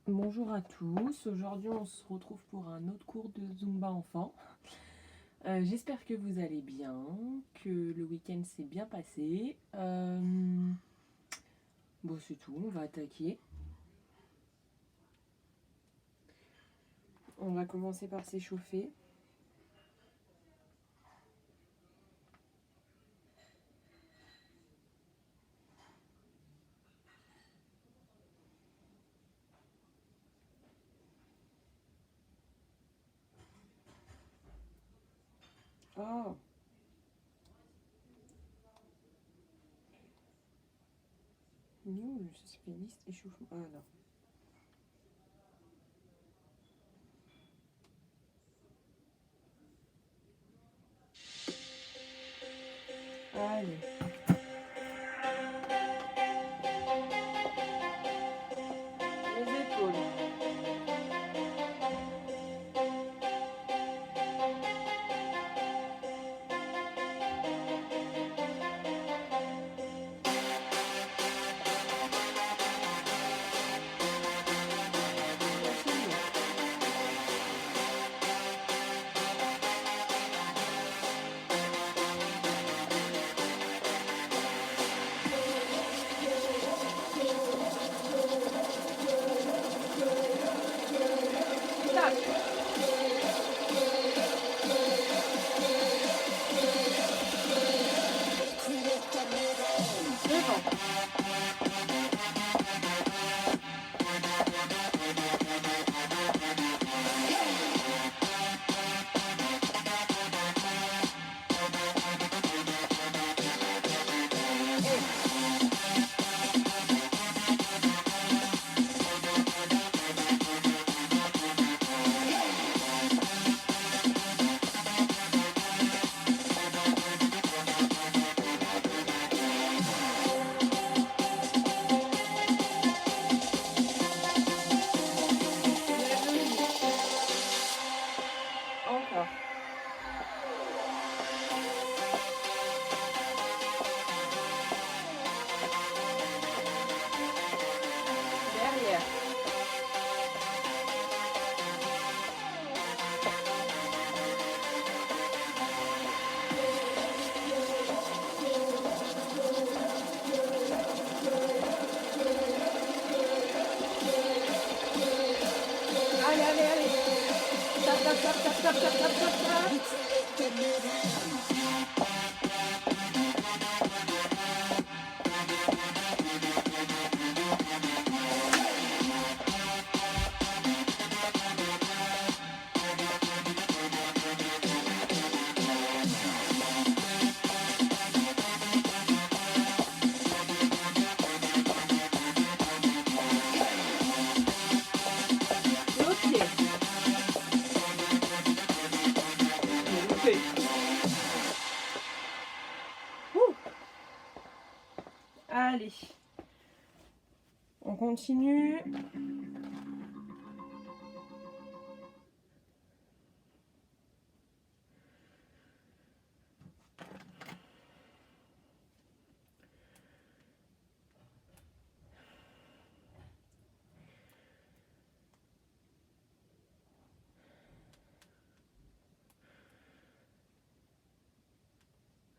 Bonjour à tous, aujourd'hui on se retrouve pour un autre cours de Zumba enfant. J'espère que vous allez bien, que le week-end s'est bien passé. Bon c'est tout, on va attaquer. On va commencer par s'échauffer. Oh, nous, je fais une liste échauffement. Ah non. Allez. Les épaules. Encore. Derrière. Allez, allez, allez. Tap, tap, tap, tap, tap, tap, tap, tap, tap. Allez, on continue.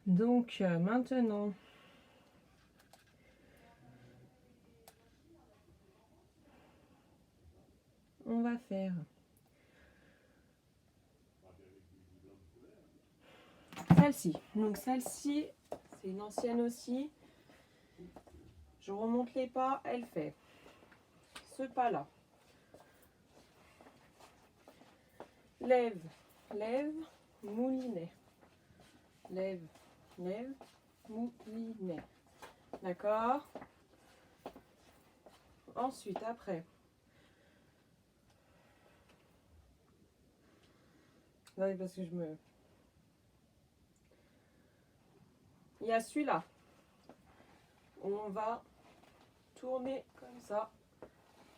Donc maintenant, on va faire celle-ci. Donc celle-ci, c'est une ancienne aussi. Je remonte les pas, elle fait ce pas-là. Lève, lève, moulinet. Lève, lève, moulinet. D'accord? Ensuite, après. Non, parce que il y a celui-là. On va tourner comme ça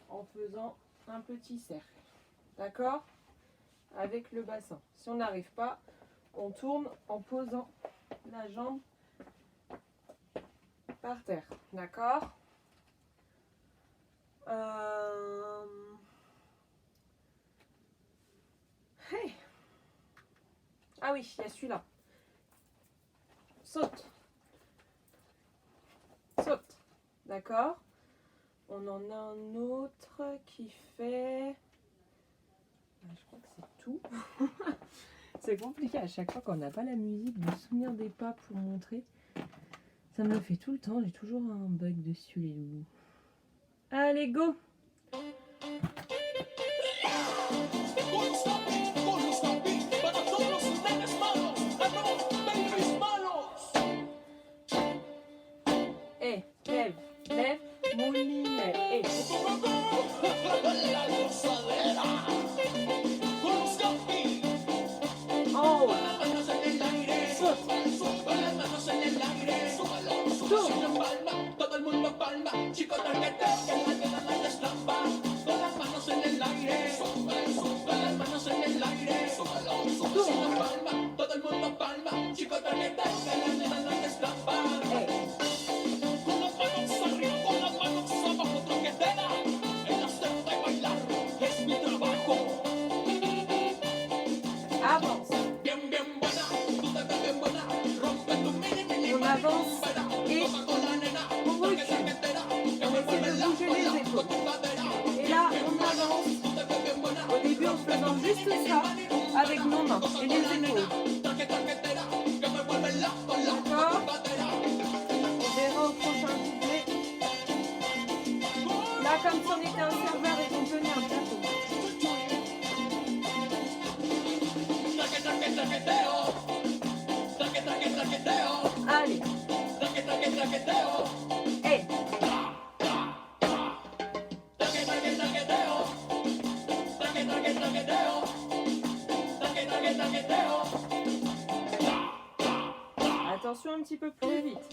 en faisant un petit cercle. D'accord? Avec le bassin. Si on n'arrive pas, on tourne en posant la jambe par terre. D'accord? Ah oui, il y a celui-là. Saute. Saute. D'accord. On en a un autre qui fait... Je crois que c'est tout. C'est compliqué à chaque fois quand on n'a pas la musique de se souvenir des pas pour montrer. Ça me le fait tout le temps. J'ai toujours un bug dessus les loups. Allez, go! Eh, lève, lève, moulinet, eh. En haut. Saute. Tourne. Todo el mundo palma, chico traqueteo, que la nena no te estampa. Con las manos en el aire, con las manos en el aire. Sin palma, todo el mundo palma, chico traqueteo, que la nena no te estampa. Con las manos arriba, con las manos abajo, traquetera. El hacerte bailar es mi trabajo. Avance. Bien, bien buena, tú te ves bien buena. Rompe tu mini, mini, On avance et on recule. On essaie de bouger les épaules. Et là, on avance. Au début, en faisant juste ça avec nos mains et les épaules. D'accord? On verra au prochain couplet. Là, comme si on était un serveur et qu'on tenait un plateau. Allez. Hey. Attention un petit peu plus vite.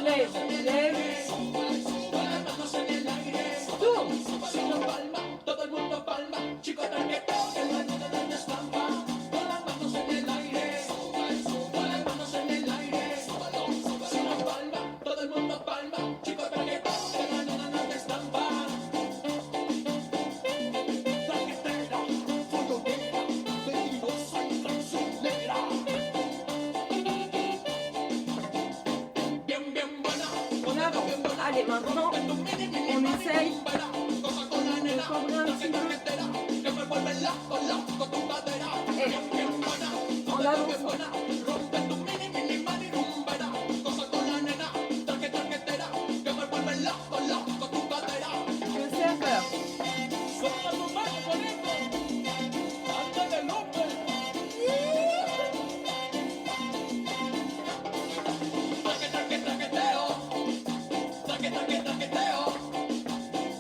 Lève, lève. Tourne. Todo el mundo palma, chico traqueteo, que la nena no te estampa. Con las manos en el aire, con las manos en el aire. Sin la palma, todo el mundo palma, chico traqueteo, que la nena no te estampa. Traquetera, follonera, peligrosa y traicionera. Bien, bien buena, On avance. Allez, maintenant, on essaye de cobrer un petit peu. que me vuelve loco, loco tu cadera. Hey. Bien buena, En avançant. buena, rompe tu mini, mini, mani, rumbera. Cosa con la nena, traquetera, que me vuelve loco, loco tu cadera. Le serveur. Suelta tu mano, bonito, antes de Lupe.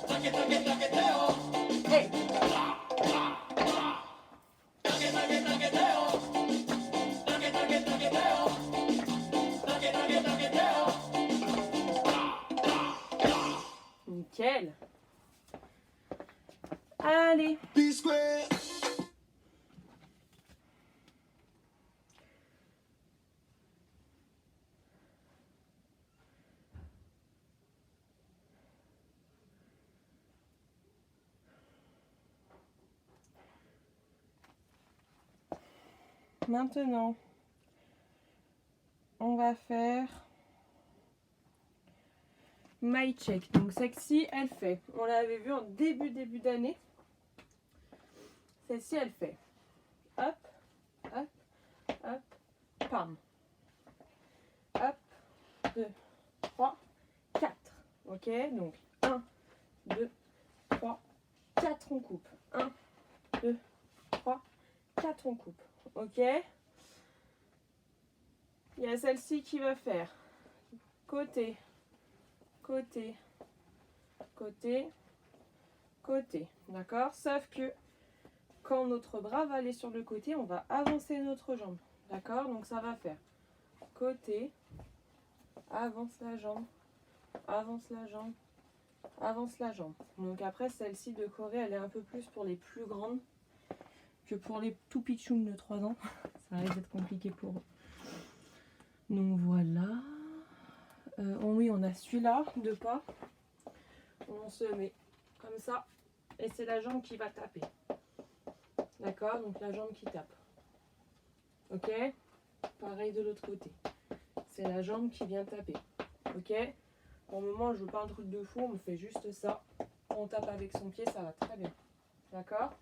Traqueteo, traqueteo. Hey. Nickel. Allez. Maintenant, on va faire My Check. Donc celle-ci, elle fait. On l'avait vu en début d'année. Celle-ci, elle fait. Hop, hop, hop, pam. Hop, 2, 3, 4. Ok, donc 1, 2, 3, 4 on coupe. 1, 2, 3, 4 on coupe. Ok. Il y a celle-ci qui va faire côté, côté, côté, côté. D'accord? Sauf que quand notre bras va aller sur le côté, on va avancer notre jambe. D'accord? Donc ça va faire côté, avance la jambe, avance la jambe, avance la jambe. Donc après, celle-ci de Corée, elle est un peu plus pour les plus grandes que pour les tout pitchouns de 3 ans. Ça risque d'être compliqué pour eux. Donc voilà. Oui, on a celui-là de pas. On se met comme ça. Et c'est la jambe qui va taper. D'accord? Donc la jambe qui tape. Ok? Pareil de l'autre côté. C'est la jambe qui vient taper. Ok? Pour le moment, je veux pas un truc de fou. On me fait juste ça. On tape avec son pied, ça va très bien. D'accord?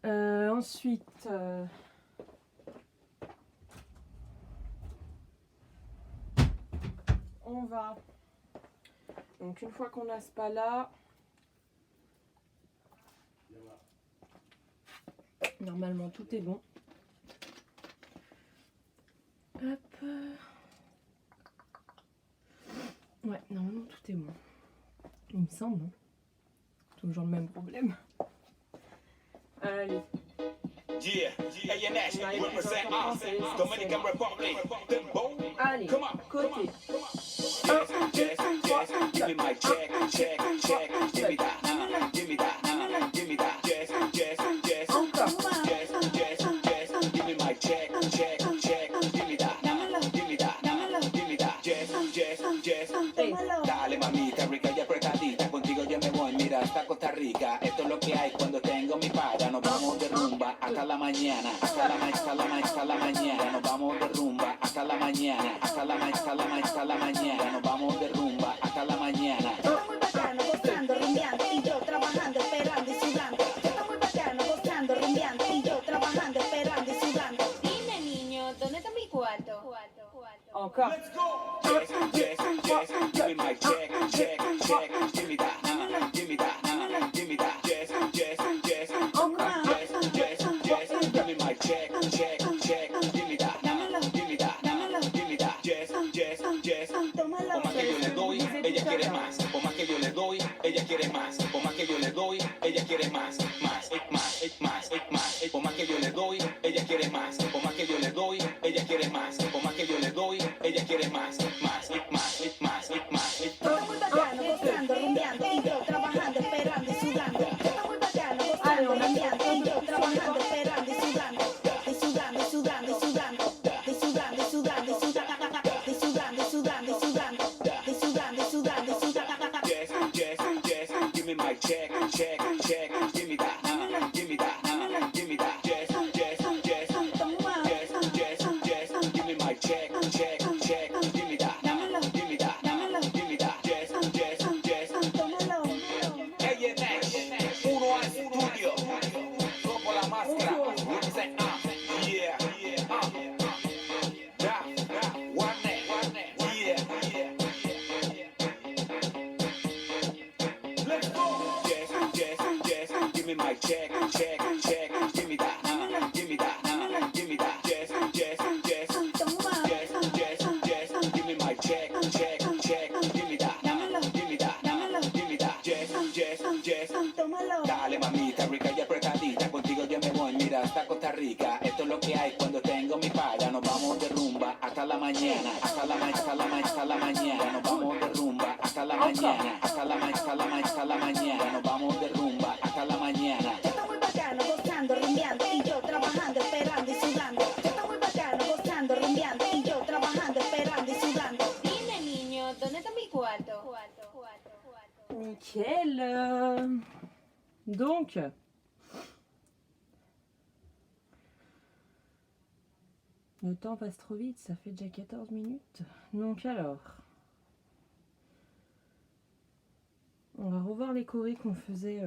Ensuite, on va, donc une fois qu'on a ce pas là, normalement tout est bon. Hop. Ouais, normalement tout est bon. Il me semble. Hein. Toujours le même problème. Allez. Yeah, ANS, represent us, Dominican Republic, Timbo. Allez, Come on, côté. yes, yes, yes, give me my check, check, check, give me that, give me that, give me that, yes, yes, yes, Encore. yes, yes, yes, give me my check, check, check, give me that, give me that, give me that, yes, yes, yes. Dale mamita, rica y apretadita, contigo yo me voy, mira, hasta Costa Rica. Esto es lo que hay cuando tengo mi para. Nos vamos de rumba hasta la mañana, hasta la mañana. Nos vamos de rumba hasta la mañana, hasta la mañana. Nos vamos de rumba hasta la mañana. Está muy bacano, gozando, rumbeando, y yo trabajando, esperando y sudando. Está muy bacano, gozando, rumbeando, y yo trabajando, esperando y sudando. Dime, niño, ¿dónde está mi cuarto? Encore. Yes, yes, yes, give me my check, check, check, give me that, give me that, give me that, yes, yes, yes, Encore. yes, yes, yes, give me my check, check, check, give me that, give me that, give me that, yes, yes, yes. Por más que yo le doy, ella quiere más. Por más que yo le doy, ella quiere más. Por más que yo le doy, ella quiere más, más, más, más, más. Por más que yo le doy, ella quiere más. Por más que yo le doy, ella quiere más. Por más que yo le doy, ella quiere más, más, más, más, más. Está muy bacano, gozando, rumbeando, y yo trabajando, esperando y sudando. Está muy bacano, gozando, rumbeando, y yo trabajando, esperando y sudando. Y sudando, y sudando, y sudando. Y sudando, y sudando, y sudando. Y sudando, y sudando, y sudando. Y sudando, y sudando, y sudando. Yes, yes, yes, give me my check, check, check, give me that, give me that, give me that. Yes, yes, yes, yes, yes, yes, give me my check, check, check, give me that, give me that, give me that. Yes, yes, yes. ANS, uno al estudio, robo la máscara, represent yeah, da, one yeah. Let's go. Yes, yes, yes. Give me my check, check, check. Give me that, give me that, give me that. Yes, yes, yes, yes, yes, yes. Give me my check, check, check. Give me that, give me that, give me that. Yes, yes, yes. Dale mamita, rica y apretadita, contigo yo me voy, mira, hasta Costa Rica. Esto es lo que hay cuando tengo mi para. Nos vamos de rumba hasta la mañana, hasta la mañana. Nos vamos de rumba hasta la mañana, hasta la mañana. Nos vamos de rumba hasta la mañana. Está muy bacano, gozando, rumbeando, y yo trabajando, esperando y sudando. Está muy bacano, gozando, rumbeando, y yo trabajando, esperando y sudando. Dime, niño, ¿dónde está mi cuarto? Nickel. Donc, le temps passe trop vite, ça fait déjà 14 minutes. Donc alors, on va revoir les chorés qu'on faisait,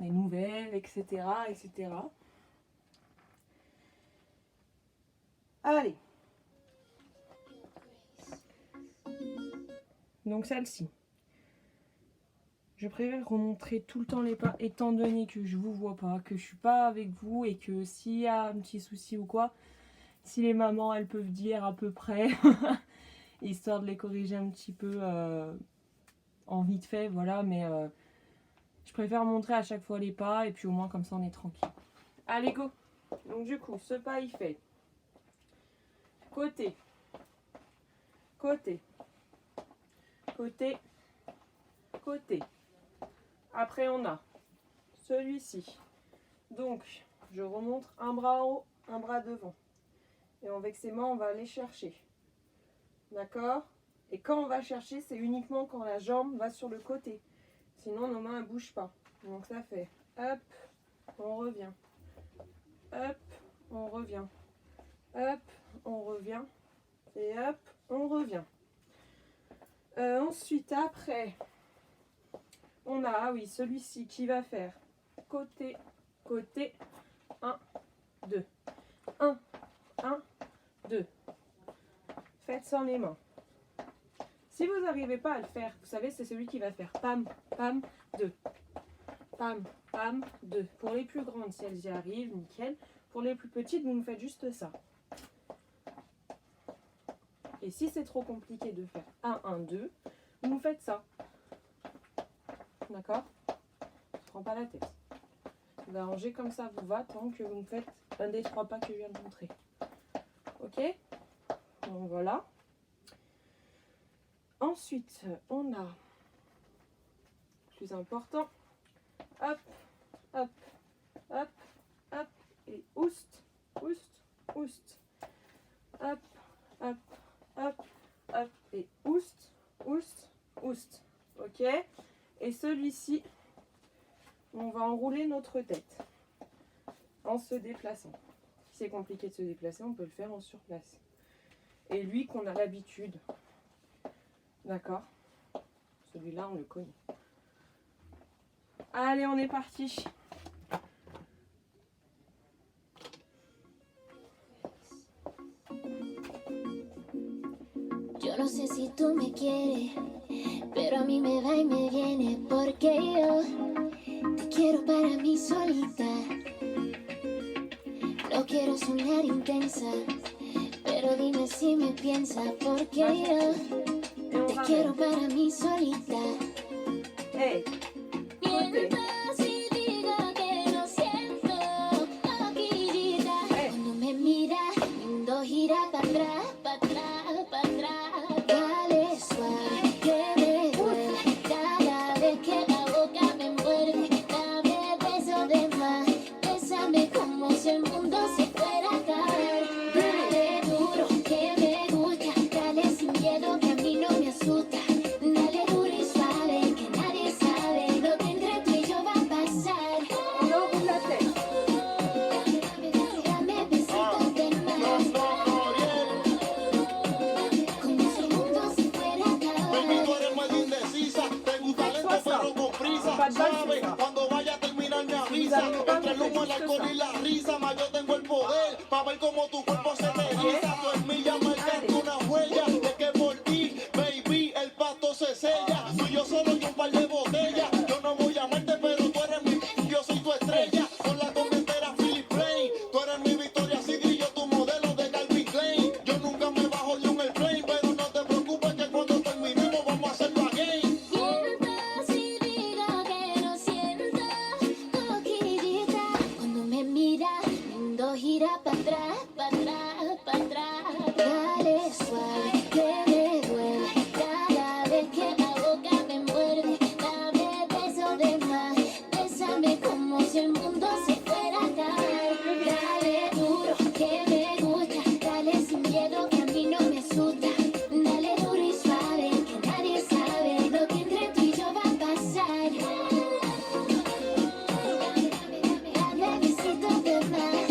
les nouvelles, etc., etc. Allez. Donc celle-ci. Je préfère remontrer tout le temps les pas, étant donné que je vous vois pas, que je suis pas avec vous et que s'il y a un petit souci ou quoi, si les mamans elles peuvent dire à peu près, histoire de les corriger un petit peu en vite fait, voilà, mais je préfère montrer à chaque fois les pas et puis au moins comme ça on est tranquille. Allez go! Donc du coup, ce pas, il fait côté, côté, côté, côté. Après, on a celui-ci. Donc, je remonte un bras en haut, un bras devant. Et avec ses mains, on va aller chercher. D'accord? Et quand on va chercher, c'est uniquement quand la jambe va sur le côté. Sinon, nos mains ne bougent pas. Donc, ça fait hop, on revient. Hop, on revient. Hop, on revient. Et hop, on revient. Ensuite, après, on a, ah oui, celui-ci qui va faire côté, côté, 1, 2. 1, 1, 2. Faites sans les mains. Si vous n'arrivez pas à le faire, vous savez, c'est celui qui va faire pam, pam, 2. Pam, pam, 2. Pour les plus grandes, si elles y arrivent, nickel. Pour les plus petites, vous me faites juste ça. Et si c'est trop compliqué de faire 1, 1, 2, vous me faites ça. D'accord? Je ne prends pas la tête. Vous arrangez comme ça vous va tant que vous me faites un des 3 pas que je viens de montrer. Ok? Donc voilà. Ensuite, on a, plus important, hop, hop, hop, hop, et oust, oust, oust. Hop, hop, hop, hop, et oust, oust, oust. Ok? Et celui-ci, on va enrouler notre tête en se déplaçant. Si c'est compliqué de se déplacer, on peut le faire en surplace. Et lui qu'on a l'habitude. D'accord? Celui-là, on le connaît. Allez, on est parti. Yo no sé si tú me quieres, pero a mí me va y me viene porque yo te quiero para mí solita. No quiero sonar intensa, pero dime si me piensas porque yo te quiero para mí solita. Hey. Mientras y diga que no siento loquillita. Cuando me mira, mi mundo gira para atrás, para atrás, para atrás. Dale suave, que me duele cada vez que la boca me muerde. Dame beso de más, bésame como si el mundo se fuera a acabar. Dale duro, que me gusta, dale sin miedo que a mí no me asusta. Dale duro y suave, que nadie sabe lo que entre tú y yo va a pasar. On enroule la tête. Dame besitos de más, como si el mundo se fuera a Baby, tú acabar. eres medio indecisa, te gusta lento pero con prisa. Pas de balle, Suave, c'est ça. cuando vaya a terminar me avisa. Entre el humo, el alcohol y la risa, más yo tengo el poder para ver cómo tu cuerpo se te eriza. Tú en mí ya marcaste una huella de que por ti, baby, el pasto se sella. Tú y yo solo y un par de botellas. Yo no voy a amarte, pero tú eres mi, yo soy tu estrella. Con la comentera Philip Plain, tú eres mi Victoria Secret y yo tu modelo de Calvin Klein. Yo nunca me bajo de un airplane, pero no te preocupes que cuando terminemos vamos a hacerlo again. Mientras y diga que no siento loquillita. Cuando me mira, mi mundo gira para atrás, para atrás, para atrás. Dale suave, que me duele cada vez que la boca me muerde. Dame beso de más, bésame como si el mundo se fuera a acabar. Dale duro, que me gusta, dale sin miedo que a mí no me asusta. Dale duro y suave, que nadie sabe lo que entre tú y yo va a pasar. Dame besitos de más,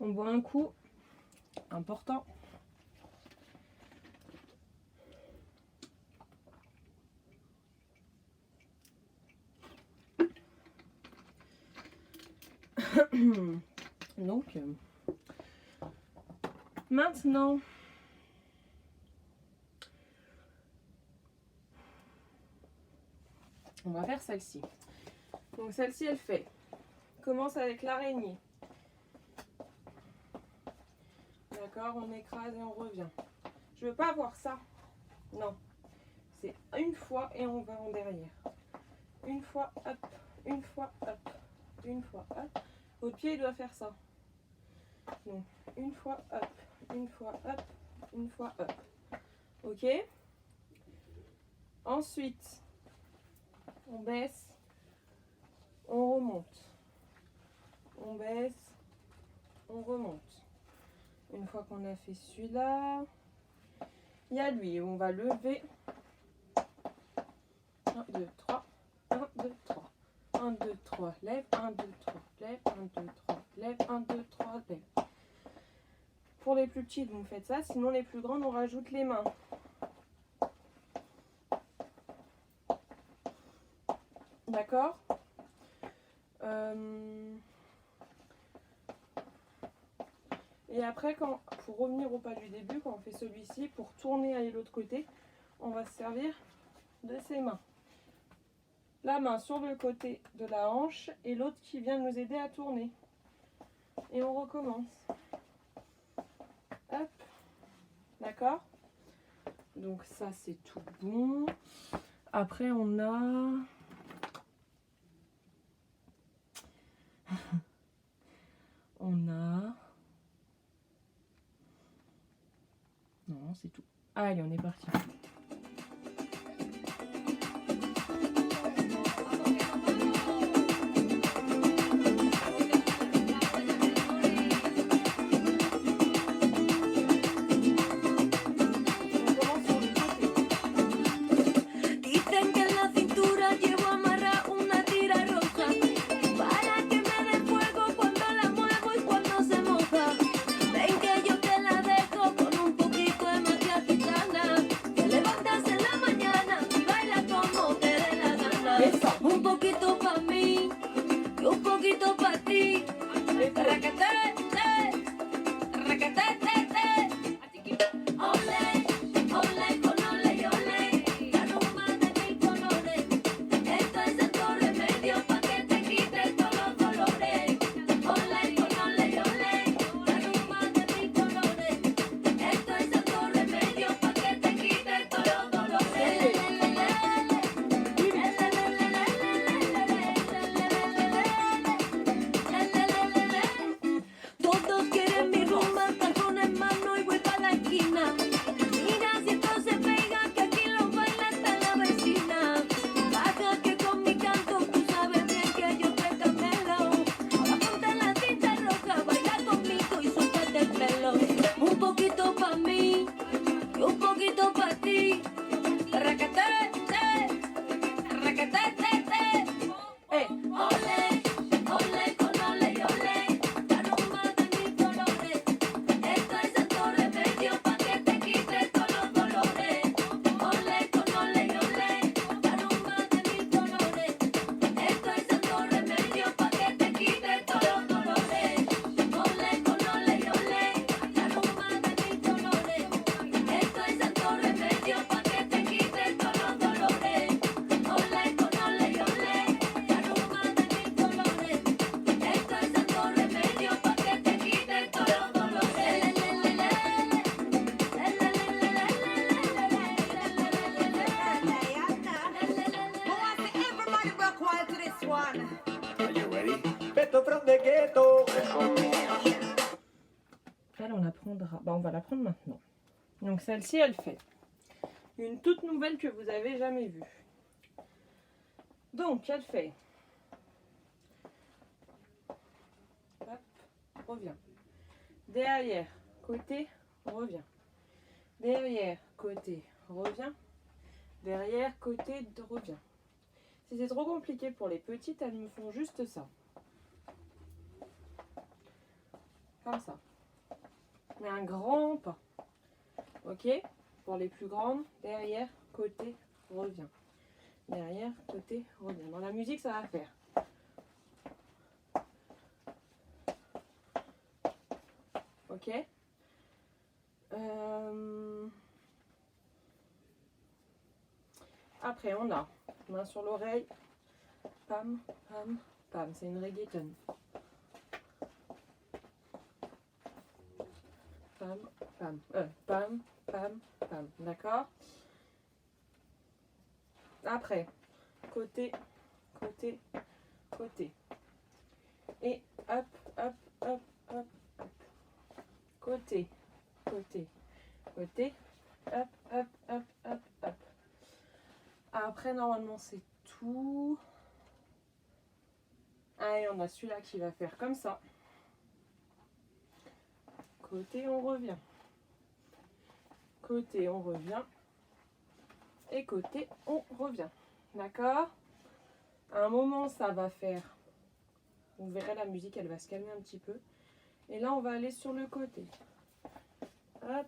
On boit un coup. Important. Donc, maintenant, on va faire celle-ci. Donc celle-ci, elle fait, commence avec l'araignée. D'accord, on écrase et on revient. Je veux pas voir ça. Non. C'est une fois et on va en derrière. Une fois, hop, une fois, hop, une fois, hop. Votre pied, il doit faire ça. Donc, une fois, hop, une fois, hop, une fois, hop. Ok? Ensuite, on baisse, on remonte. On baisse, on remonte. Une fois qu'on a fait celui-là, il y a lui. On va lever. 1, 2, 3. 1, 2, 3. 1, 2, 3. Lève. 1, 2, 3. Lève. 1, 2, 3. Lève. 1, 2, 3. Lève. Pour les plus petites, vous faites ça. Sinon, les plus grandes, on rajoute les mains. D'accord? Et après, pour revenir au pas du début, quand on fait celui-ci, pour tourner à l'autre côté, on va se servir de ses mains. La main sur le côté de la hanche et l'autre qui vient nous aider à tourner. Et on recommence. Hop. D'accord? Donc ça, c'est tout bon. Après, on a... on a... Non, c'est tout. Allez, on est parti. Dicen que en la cintura llevo amarrada una tira roja para que me dé fuego cuando la muevo y cuando se moja. Ven que yo te la dejo con un poquito de magia gitana. Te levantas en la mañana y baila como te dé la gana. Un poquito pa' mí y un poquito pa' ti. Raquete, raquete, ole, ole con ole y ole. La rumba de mil colores. Esto es santo remedio pa' que te quites todos los dolores. Ole con ole y ole. La rumba de mil colores. Esto es santo remedio pa' que te quites todos los dolores. Todos quieren mi rumba, tacón en mano y voy pa' la esquina. Mira si esto se pega, que aquí lo baila hasta la vecina. Baja que con mi canto tú sabes bien que yo te camelo. Ahora ponte la cinta roja, baila conmigo y suéltate el pelo. Un poquito pa' mí y un poquito pa' ti. Raquete, raquete, Hey. ole, ole con ole y ole. La rumba de mil colores. Esto es santo remedio pa' que te quites todos los dolores. Ole con ole y ole. La rumba de mil colores. Esto es santo remedio pa' que te quites todos los dolores. Ole con ole y ole. La rumba de mil colores. Esto es santo remedio pa' que te quites todos los dolores. Ole con ole y ole. La rumba de mil colores. Esto es santo remedio pa' que te quites todos los Everybody rock wild to this one. Beto from the ghetto. Elle, on apprendra. Bah, on va l'apprendre maintenant. Donc celle-ci, elle fait une toute nouvelle que vous avez jamais vue. Donc, elle fait. Hop, revient. Derrière, côté, revient. Derrière, côté, revient. Derrière, côté, revient. Si c'est trop compliqué pour les petites, elles me font juste ça. comme ça. Mais un grand pas. Ok? Pour les plus grandes, derrière, côté, revient. Derrière, côté, revient. Dans la musique, ça va faire. Ok? Après, on a main sur l'oreille. Pam, pam, pam. C'est une reggaeton. Pam, pam. Pam, pam, pam. D'accord? Après, côté, côté, côté. Et hop, hop, hop, hop, hop. Côté, côté, côté. Hop, hop, hop, hop, hop. Après, normalement, c'est tout. Allez, on a celui-là qui va faire comme ça. Côté, on revient. Côté, on revient. Et côté, on revient. D'accord? À un moment, ça va faire... Vous verrez, la musique, elle va se calmer un petit peu. Et là, on va aller sur le côté. Hop,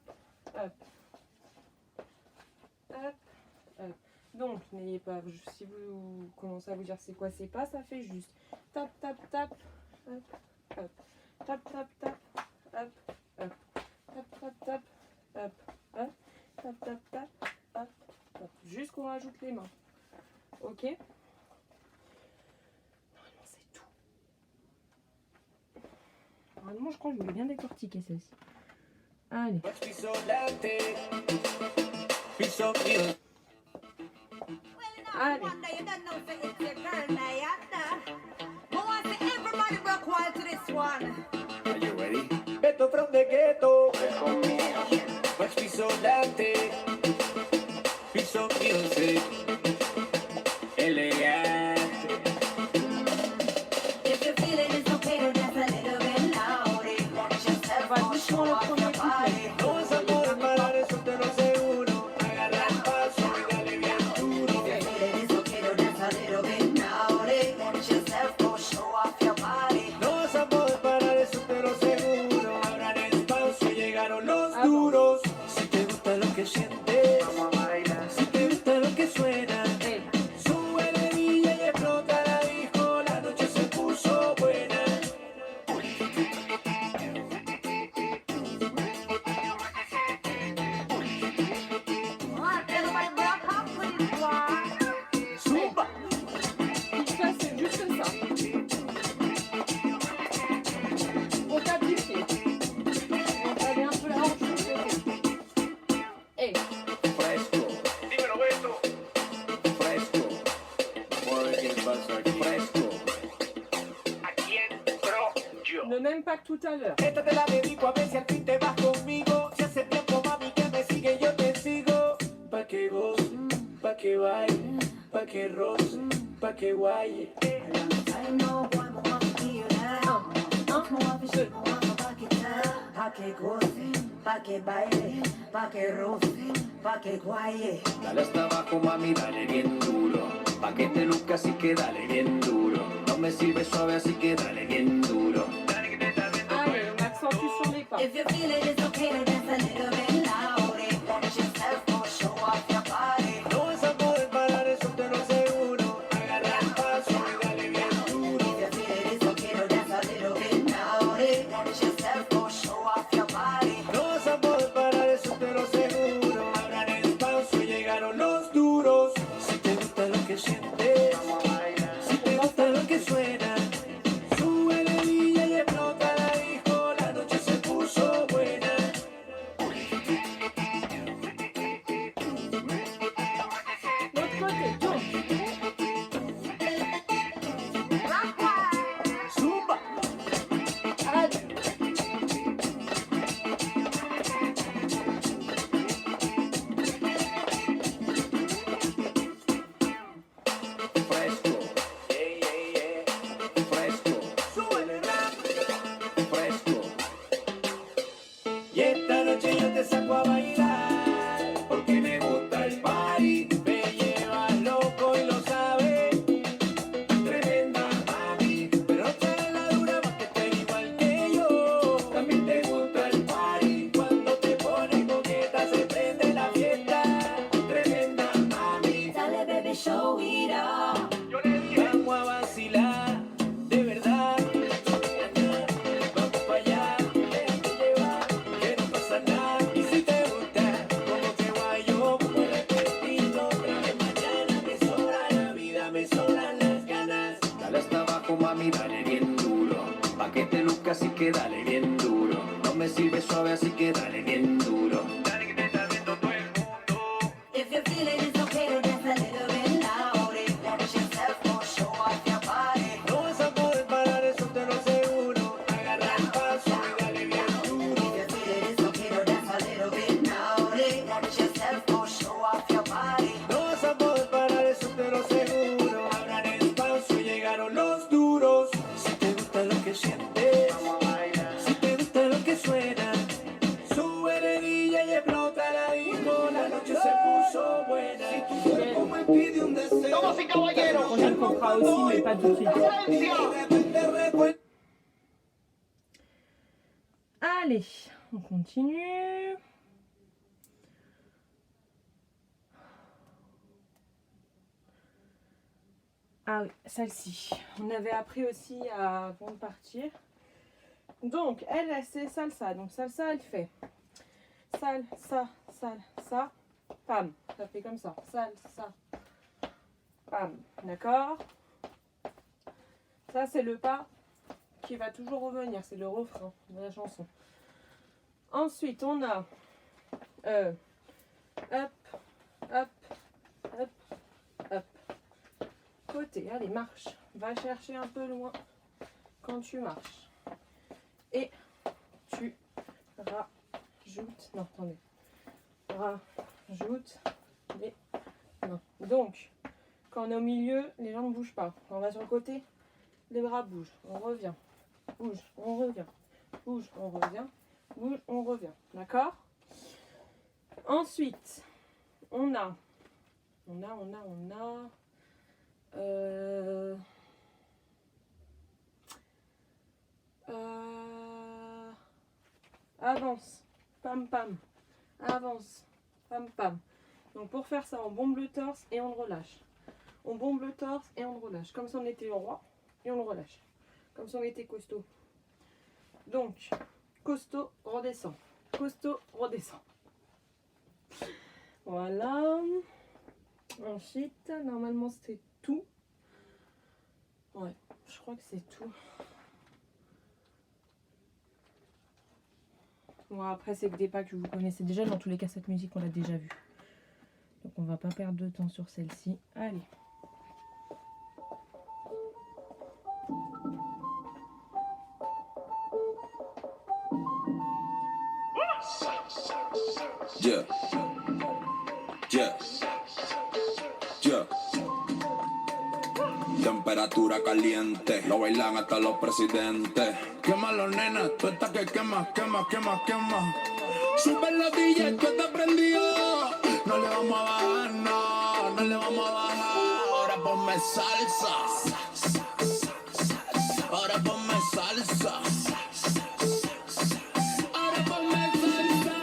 hop. Hop, hop. Donc, n'ayez pas... Si vous commencez à vous dire c'est quoi, c'est pas, ça fait juste... Tap, tap, tap. Hop, hop. Tap, tap, tap. Hop, hop. Tap, tap, tap. Hop, hop. Tap, tap, tap. Hop, hop. Juste qu'on rajoute les mains. Ok? Normalement, c'est tout. Normalement, je crois que je voulais bien décortiquer celle-ci. Allez. Allez. Are you ready? Beto from the ghetto. Watch me so dante. Piso music. Elegante. If you're feeling it's okay to dance a little bit louder. Want yourself On va on doucement le premier couplet. No vas a poder parar, eso te lo aseguro. Agarra el paso y dale bien duro. feeling it's okay to dance a little bit louder. Want yourself go show off your body. No vas a poder parar, eso te lo aseguro. Abran espacio, llegaron los duros. Si te gusta lo que sientes, vamos a bailar. Si te gusta lo que suena, súbele DJ y explota la disco. La noche se puso buena. Zumba. Tout ça, c'est juste comme ça. On tape du pied. On va aller un peu la hanche. Et Fresco. Dímelo, Beto. Fresco. Mueve que el paso aquí. Fresco. Aquí entro yo. le même pas que tout à l'heure. Esta te la dedico a ver si al fin te vas conmigo. Si hace tiempo, mami, que me sigue, yo te sigo. Pa' que goce, pa' que baile, pa' que roce, pa' que guaye. I know boy, but want to be you now. No one fish, no one to back it up. Pa' que goce, pa' que baile, pa' que roce, pa' que guaye. Dale hasta abajo, mami, dale bien duro. Pa' que te luzcas y que dale bien duro. No me sirve suave, así que dale bien duro. Dale que te está viendo. Allez, on accentue sur les pas. If you feel it, it's okay to dance a little bit louder. Want yourself go show off your body. No vas a poder parar, eso te lo aseguro. Agarra el paso y dale bien duro. If you feel it, it's okay to dance a little bit louder. Want yourself go show off your body. No vas a poder parar, eso te lo aseguro. Abran espacio y llegaron los duros. Si te gusta lo que sientes, si te gusta lo que suena, súbele DJ y explota la disco. La noche se puso buena. que dale bien duro. No me sirve suave, así que dale bien duro. Dale que te está viendo todo el mundo. If you feel it, it's okay to dance a little bit loud. Let yourself go, show off your body. No vas a poder parar, eso te lo aseguro. Agarra el paso y dale bien duro. If you feel it, it's okay to dance a little bit loud. Let yourself go, show off your body. No vas a poder parar, eso te lo aseguro. Abran espacio, llegaron los duros. Si te gusta lo que sientes, si te gusta lo que suena, sube de DJ y explota la disco. La noche se puso buena. Si tu cuerpo me pide un deseo, Damas y caballeros, On y comprendra aussi, mais pas tout de suite. Allez, on continue. Ah oui, celle-ci. On avait appris aussi avant de partir. Donc, elle c'est salsa. Donc, salsa, elle fait salsa, salsa, pam. Ça fait comme ça. Salsa, pam. D'accord? Ça, c'est le pas qui va toujours revenir. C'est le refrain de la chanson. Ensuite, on a up, up, up, up. Côté, allez, marche. Va chercher un peu loin quand tu marches. Et tu rajoutes. Non, attendez. Rajoute les mains. Donc, quand on est au milieu, les jambes ne bougent pas. Quand on va sur le côté, les bras bougent. On revient. Bouge, on revient. Bouge, on revient. Bouge, on revient. D'accord? Ensuite, on a. Avance, pam pam, avance, pam pam. Donc pour faire ça, on bombe le torse et on le relâche. On bombe le torse et on le relâche. Comme si on était roi et on le relâche. Comme si on était costaud. Donc, costaud, redescend. Costaud, redescend. Voilà. Ensuite, normalement c'est tout. Ouais, je crois que c'est tout. Bon, après, c'est que des pas que vous connaissez déjà. Dans tous les cas, cette musique, on l'a déjà vue. Donc, on va pas perdre de temps sur celle-ci. Allez. Yeah. Yeah. Yeah. Temperatura caliente, lo bailan hasta los presidentes. Quémalo, nena, tú estás que quema, quema, quema, quema. Sube los DJ, tú estás prendido. No le vamos a bajar, no, no le vamos a bajar. Ahora ponme salsa. Ahora ponme salsa. Ahora ponme salsa.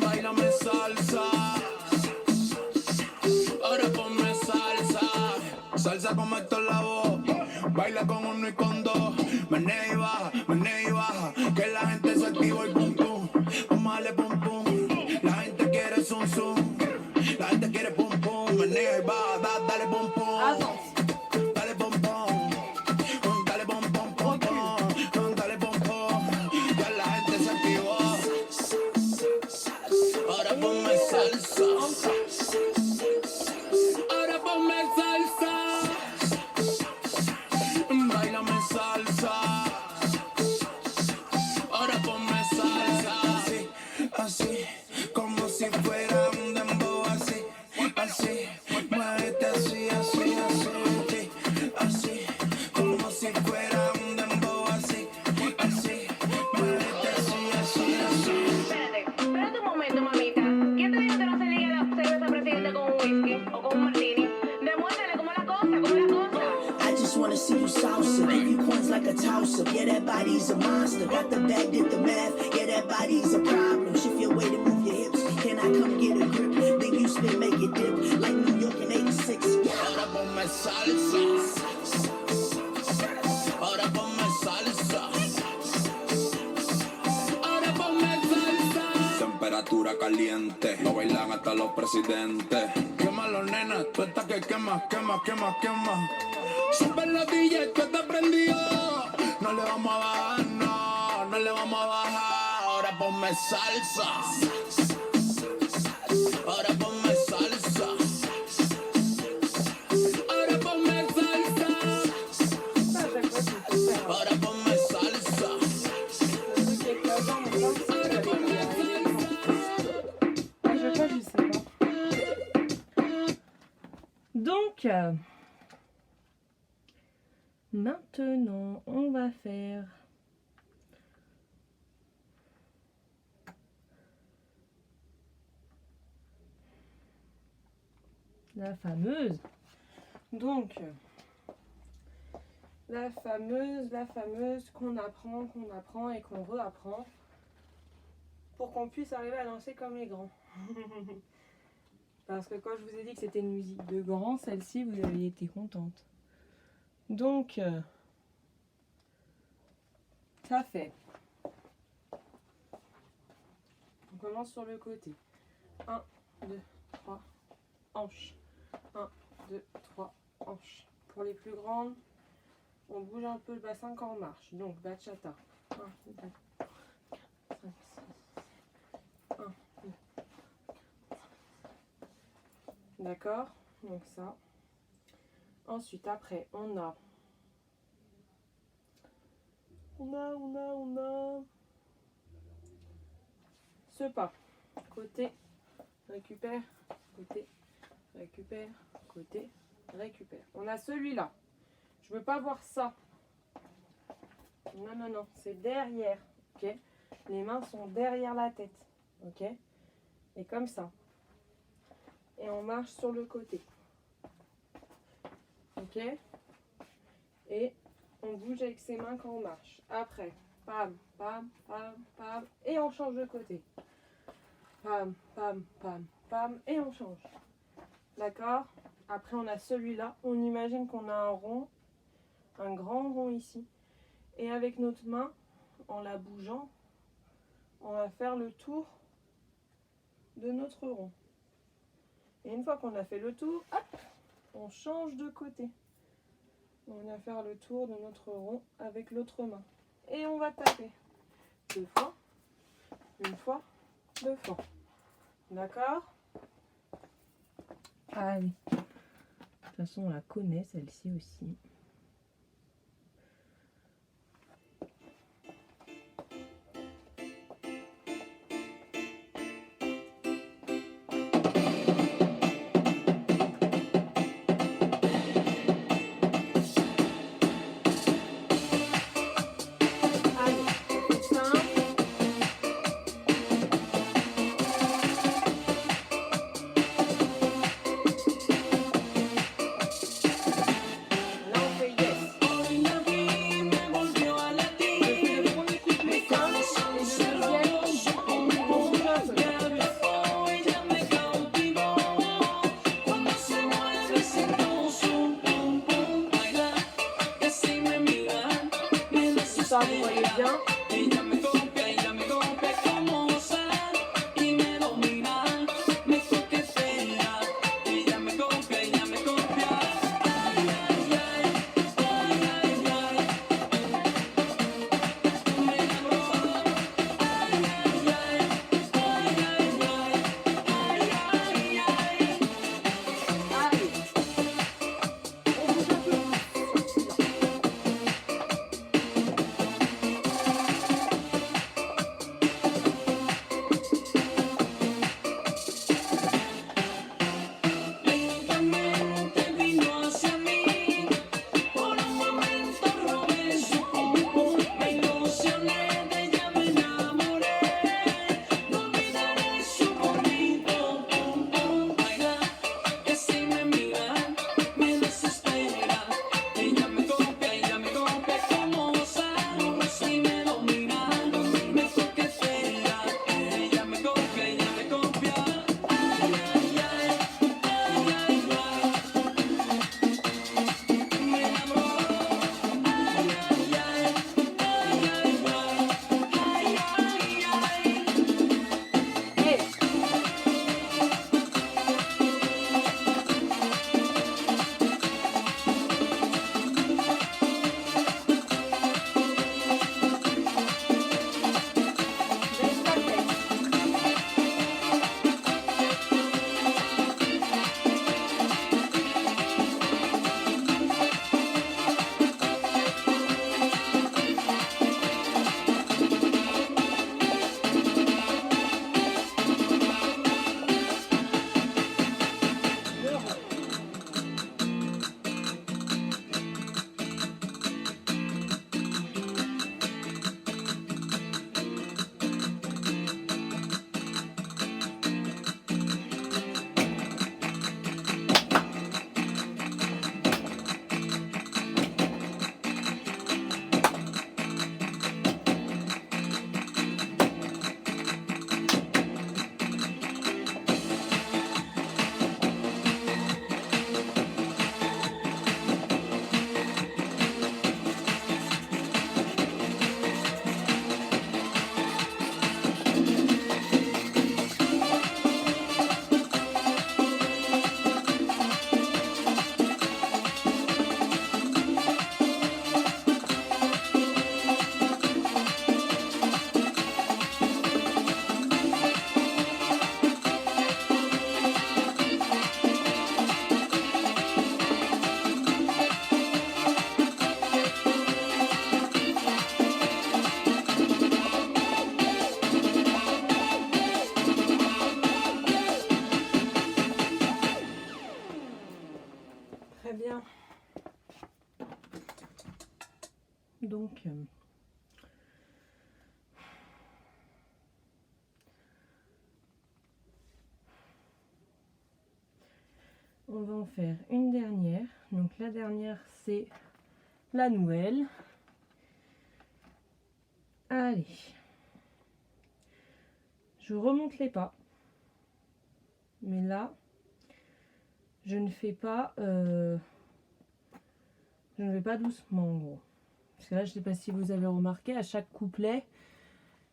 Bailame salsa. Ahora ponme salsa. Salsa como Héctor Lavoe. Baila con uno y con dos. Menea y baja, que la gente se activa y pum pum. Vamos a darle pum pum. La gente quiere zum zum. La gente quiere pum pum. Menea y baja, dale pum pum. Dale pum pum. Dale pum pum pum pum. Dale pum pum. Ya la gente se activó. Ahora ponme salsa. Ahora ponme salsa. Bailame salsa. Ahora ponme salsa. Así, como si fuera un dembow. Así, así, muévete así, así, así. Así, como si fuera un dembow. Así, así, muévete así, así, así. Espérate un momento, mamita. ¿Quién te dijo que no se liga la cerveza presidente con un whisky o con un martini? Demuéstrale cómo la cosa, cómo la cosa. I just wanna see you salsa. Give you coins like a toss-up. Yeah, that body's a monster. Got the bag, did the math. Yeah, that body's a problem. Shift your weight and move your hips. Can I come get a grip? Then you spin, make it dip. Like New York in 86. Ahora ponme salsa. Ahora ponme salsa. Ahora ponme salsa. Temperatura caliente, lo bailan hasta los presidentes. Quémalo, nena, tú estás que quema, quema, quema, quema. Sube los DJ, tú estás prendido. No le vamos a bajar, no, no le vamos a bajar. Ahora ponme salsa. Ahora ponme salsa. Ahora ponme salsa. Ça, à chaque fois, tu peux faire. Ahora ponme salsa. Le truc avec la jambe, là, c'est avec à chaque fois, je sais pas. Donc, maintenant, on va faire la fameuse. Donc, la fameuse qu'on apprend et qu'on réapprend pour qu'on puisse arriver à danser comme les grands. Parce que quand je vous ai dit que c'était une musique de grands, celle-ci, vous aviez été contente. Donc, ça fait. On commence sur le côté. 1, 2, 3, hanches. 1, 2, 3, hanches. Pour les plus grandes, on bouge un peu le bassin quand on marche. Donc, bachata. 1, 2, 3, 4, 5, 6, 1, 2. D'accord? Donc ça. Ensuite, après, on a ce pas. Côté, récupère, côté, récupère, côté, récupère. On a celui-là. Je veux pas voir ça. Non, non, non. C'est derrière. Ok? Les mains sont derrière la tête. Ok? Et comme ça. Et on marche sur le côté. Ok? Et on bouge avec ses mains quand on marche. Après, pam, pam, pam, pam. Et on change de côté. Pam, pam, pam, pam. Et on change. D'accord? Après, on a celui-là. On imagine qu'on a un rond. Un grand rond ici. Et avec notre main, en la bougeant, on va faire le tour de notre rond. Et une fois qu'on a fait le tour, hop, on change de côté. On va faire le tour de notre rond avec l'autre main. Et on va taper. 2 fois, une fois, 2 fois. D'accord? Allez. De toute façon, on la connaît, celle-ci aussi. Là, donc on va en faire une dernière. Donc la dernière c'est la nouvelle. Allez, je remonte les pas, mais là je ne fais pas je ne vais pas doucement en gros, parce que là je sais pas si vous avez remarqué, à chaque couplet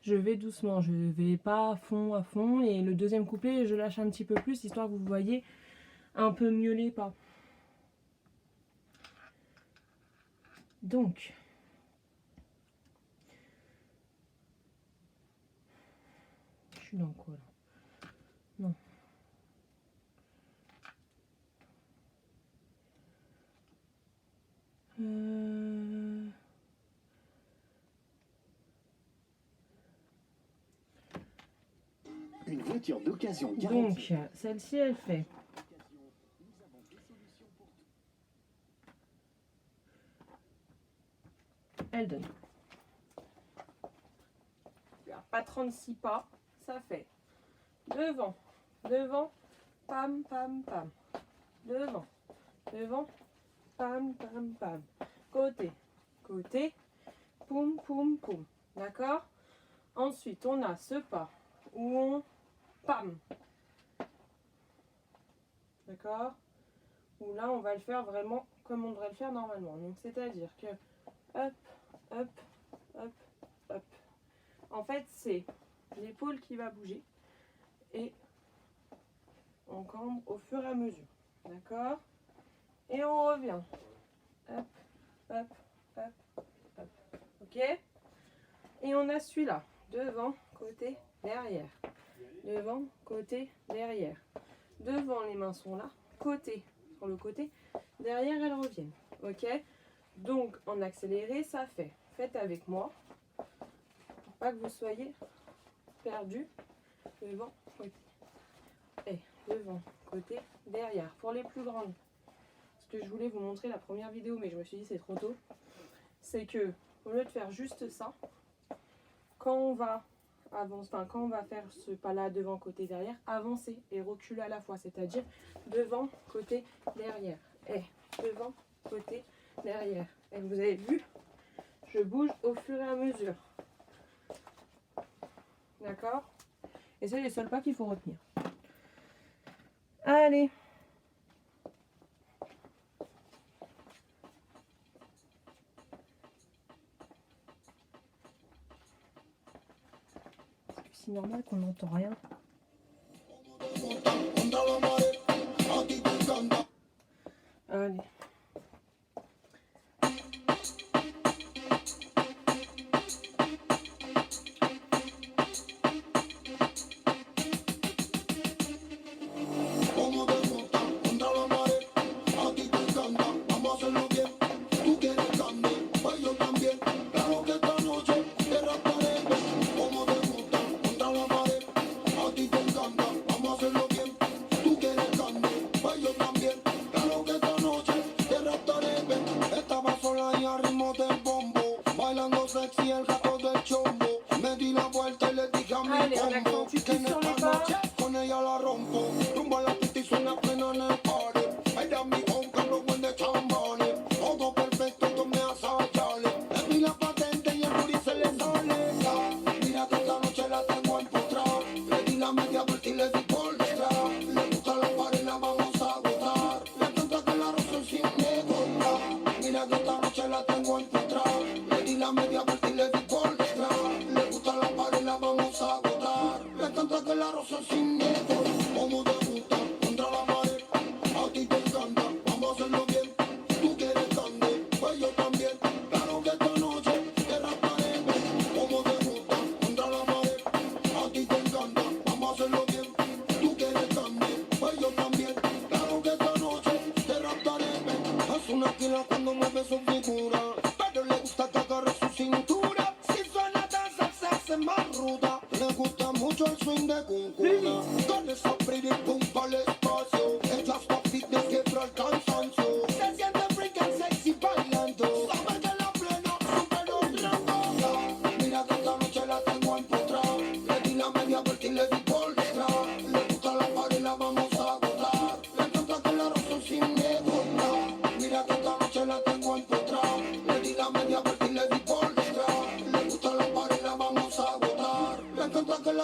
je vais doucement, je vais pas à fond, et le deuxième couplet je lâche un petit peu plus, histoire que vous voyez un peu mieux les pas. Donc je suis dans quoi là? Non. Une voiture d'occasion Donc garantie. celle-ci elle fait elle donne Pas 36 pas, ça fait devant, devant, pam, pam, pam, devant, devant, pam, pam, pam, côté, côté, poum, poum, poum, d'accord? Ensuite, on a ce pas où on pam, d'accord? Où là, on va le faire vraiment comme on devrait le faire normalement. Donc, c'est-à-dire que hop, hop, hop, hop. En fait, c'est l'épaule qui va bouger et on cambre au fur et à mesure. D'accord? Et on revient. Hop, hop, hop, hop. Ok? Et on a celui-là. Devant, côté, derrière. Devant, côté, derrière. Devant, les mains sont là. Côté, sur le côté. Derrière, elles reviennent. Ok? Donc, en accéléré, ça fait. Faites avec moi. Pas que vous soyez perdu. Devant, côté. Et devant, côté, derrière. Pour les plus grandes. Ce que je voulais vous montrer la première vidéo, mais je me suis dit c'est trop tôt. C'est que, au lieu de faire juste ça, quand on va avancer, enfin quand on va faire ce pas-là devant, côté, derrière, avancer et reculer à la fois. C'est-à-dire devant, côté, derrière. Et devant, côté, derrière. Et vous avez vu, je bouge au fur et à mesure. D'accord? Et c'est les seuls pas qu'il faut retenir. Allez. C'est normal qu'on n'entend rien. Allez. Allez, on accentue plus sur les pas.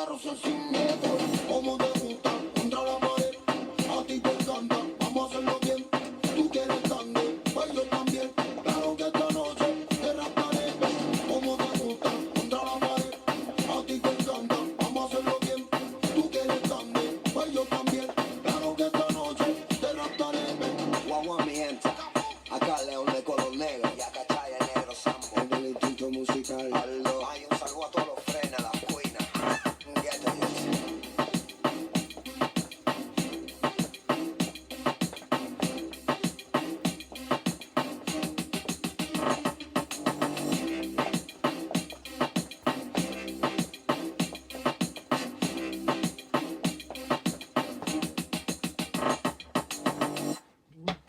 la rosa sin miedo. Como te gusta, contra la pared. A ti te encanta, vamos a hacerlo bien. Tú quieres tangue, pues yo también. Claro que esta noche te raptaré. Como te gusta, contra la pared. A ti te encanta, vamos a hacerlo bien. Tú quieres tangue, pues yo también. Claro que esta noche te raptaré. Guagua mi gente, acá León de color negro y acá Chaya negro Sambo. Es del instinto musical. Aldo, hay un saludo a todos los frenas, las cuinas. Get it.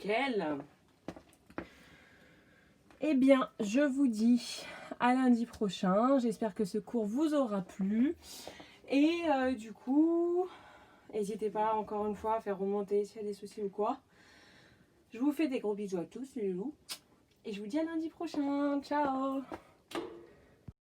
Nickel. Eh bien, je vous dis à lundi prochain. J'espère que ce cours vous aura plu. Et du coup, n'hésitez pas encore une fois à faire remonter s'il y a des soucis ou quoi. Je vous fais des gros bisous à tous, les loulous. Et je vous dis à lundi prochain. Ciao!